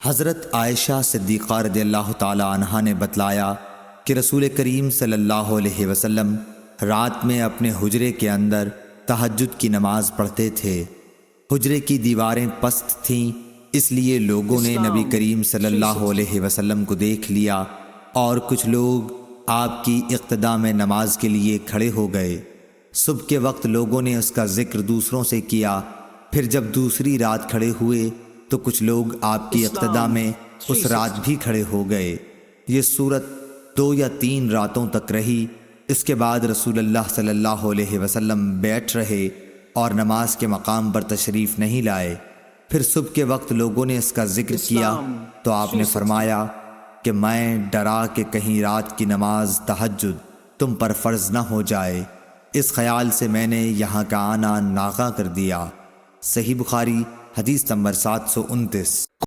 हज़रत आयशा सिद्दीक़ा रज़ियल्लाहु ताला अन्हा ने बतलाया कि रसूल करीम सल्लल्लाहु अलैहि वसल्लम रात में अपने हुजरे के अंदर तहज्जुद की नमाज पढ़ते थे। हुजरे की दीवारें पस्त थीं, इसलिए लोगों ने नबी करीम सल्लल्लाहु अलैहि वसल्लम को देख लिया और कुछ लोग आपकी इक़्तिदा में नमाज के लिए खड़े हो गए। सुबह के वक्त लोगों ने उसका जिक्र दूसरों से किया। फिर जब दूसरी रात खड़े हुए तो कुछ लोग आपकी इक़्तिदा में उस रात भी खड़े हो गए। ये सूरत 2 या 3 रातों तक रही। इसके बाद रसूलुल्लाह सल्लल्लाहु अलैहि वसल्लम बैठ रहे और नमाज के मकाम पर तशरीफ़ नहीं लाए। फिर सुबह के वक्त लोगों ने इसका जिक्र किया तो आपने फरमाया कि मैं डरा कि कहीं रात की नमाज तहज्जुद तुम पर फ़र्ज़ न हो जाए। इस ख्याल से मैंने यहाँ का आना नागा कर दिया। सही बुखारी हदीस नंबर 729।